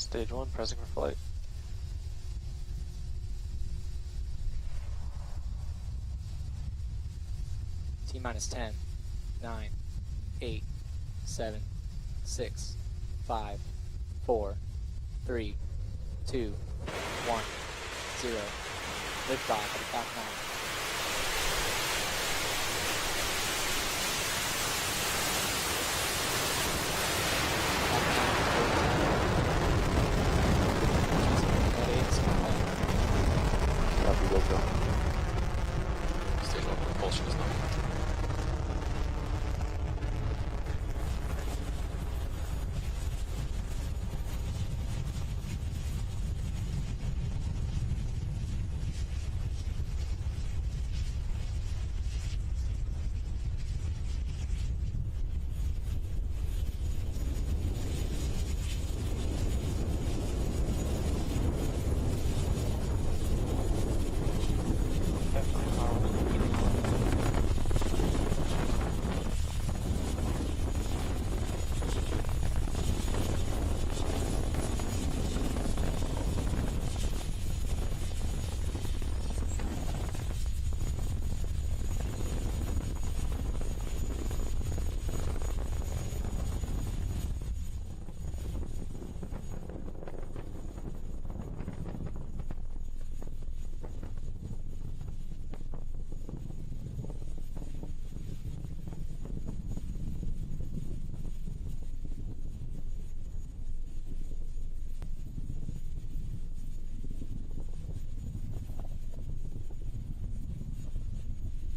Stage 1, pressing for flight. T-minus 10, 9, 8, 7, 6, 5, 4, 3, 2, 1, 0. Liftoff at Falcon 9. Copy, go. Stage 1 propulsion is not.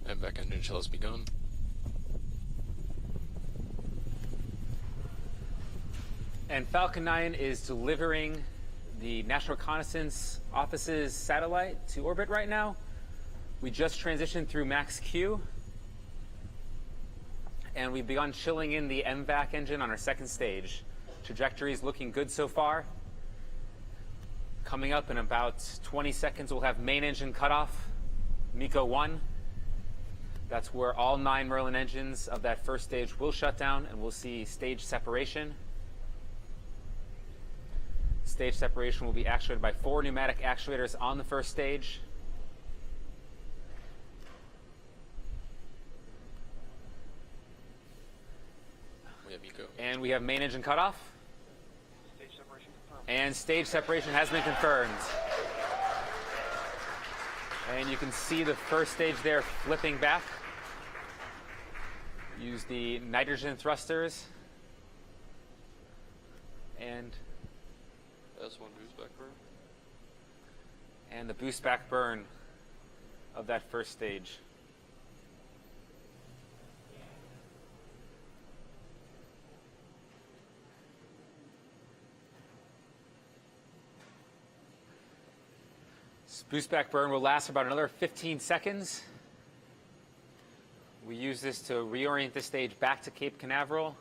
And back engine shell has begun. And Falcon 9 is delivering the National Reconnaissance Office's satellite to orbit right now. We just transitioned through max Q, and we've begun chilling in the MVAC engine on our second stage. Trajectory is looking good so far. Coming up in about 20 seconds, we'll have main engine cutoff, MECO 1. That's where all 9 Merlin engines of that first stage will shut down, and we'll see stage separation. Stage separation will be actuated by 4 pneumatic actuators on the first stage. We have MECO. And we have main engine cutoff. Stage separation confirmed. And stage separation has been confirmed. And you can see the first stage there flipping back. Use the nitrogen thrusters. And S1 boost back burn. and the boost back burn of that first stage. This boost back burn will last about another 15 seconds. We use this to reorient the stage back to Cape Canaveral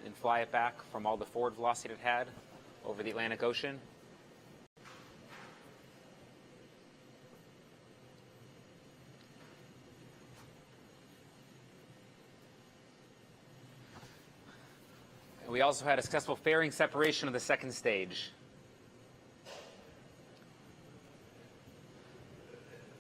and fly it back from all the forward velocity it had over the Atlantic Ocean. And we also had a successful fairing separation of the second stage.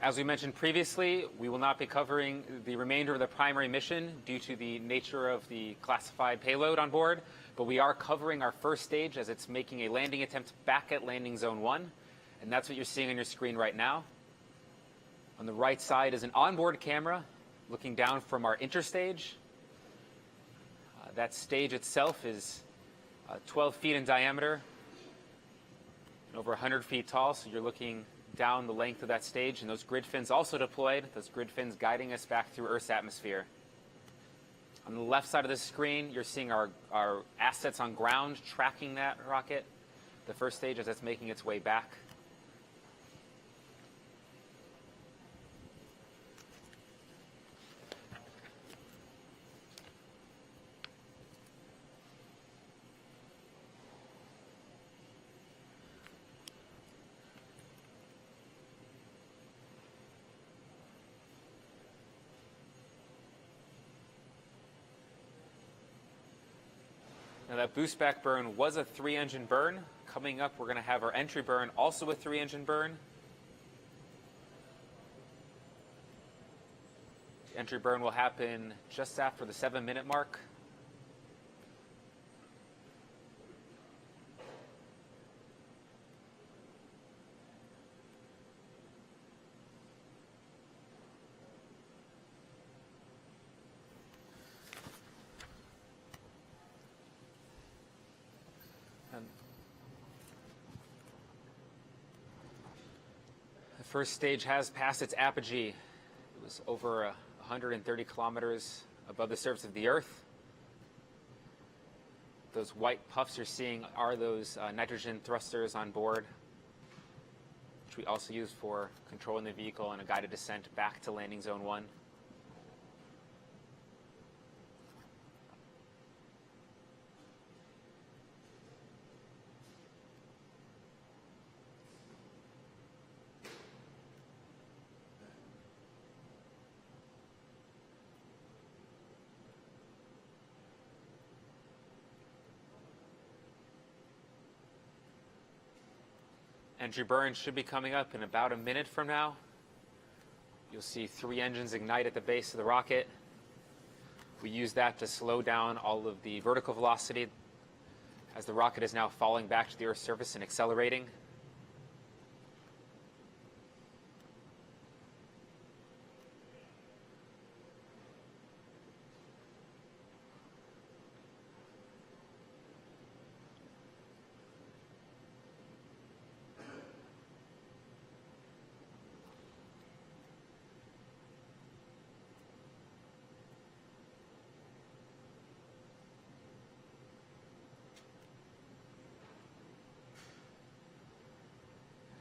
As we mentioned previously, we will not be covering the remainder of the primary mission due to the nature of the classified payload on board, but we are covering our first stage as it's making a landing attempt back at landing zone 1, and that's what you're seeing on your screen right now. On the right side is an onboard camera looking down from our interstage. That stage itself is 12 feet in diameter and over 100 feet tall, so you're looking down the length of that stage, and those grid fins also deployed, those grid fins guiding us back through Earth's atmosphere. On the left side of the screen, you're seeing our assets on ground tracking that rocket, the first stage as it's making its way back. Now that boost back burn was a 3-engine burn. Coming up, we're going to have our entry burn, also a 3-engine burn. The entry burn will happen just after the 7-minute mark. The first stage has passed its apogee. It was over 130 kilometers above the surface of the Earth. Those white puffs you're seeing are those nitrogen thrusters on board, which we also use for controlling the vehicle in a guided descent back to landing zone 1. Entry burn should be coming up in about a minute from now. You'll see 3 engines ignite at the base of the rocket. We use that to slow down all of the vertical velocity as the rocket is now falling back to the Earth's surface and accelerating.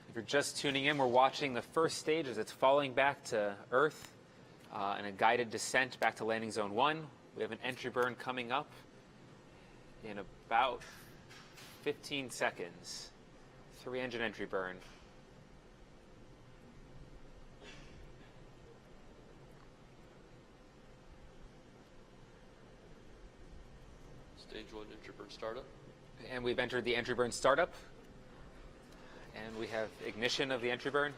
If you're just tuning in, we're watching the first stage as it's falling back to Earth in a guided descent back to landing zone 1. We have an entry burn coming up in about 15 seconds. 3-engine entry burn. Stage 1 entry burn startup. And we've entered the entry burn startup. And we have ignition of the entry burn.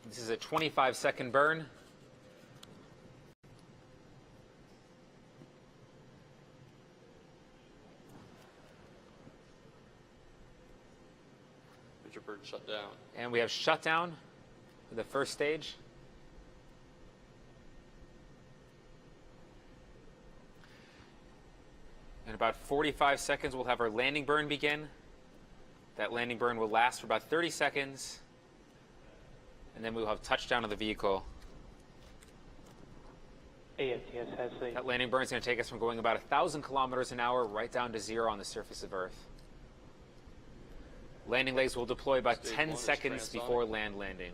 This is a 25-second burn. Entry burn shut down. And we have shutdown for the first stage. In about 45 seconds, we'll have our landing burn begin. That landing burn will last for about 30 seconds. And then we'll have touchdown of the vehicle. AFTS has the That landing burn is going to take us from going about 1,000 kilometers an hour right down to 0 on the surface of Earth. Landing legs will deploy about Stage 10 1 is seconds transonic. before landing.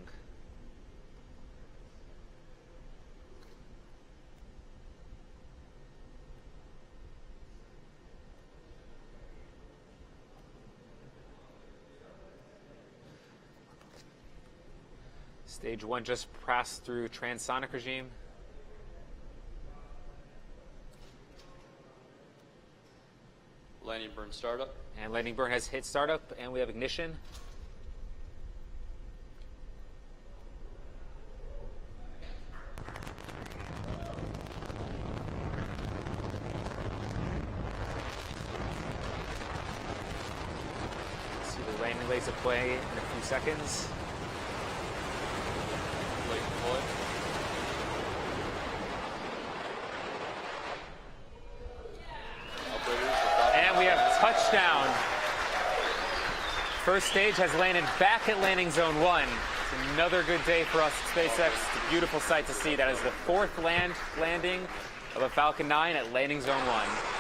Stage 1 just passed through transonic regime. Landing burn startup. And landing burn has hit startup, and we have ignition. See the landing legs deploy in a few seconds. Late deploy. Operators are And we have touchdown. First stage has landed back at landing zone 1. It's another good day for us at SpaceX. It's a beautiful sight to see. That is the 4th landing of a Falcon 9 at landing zone 1.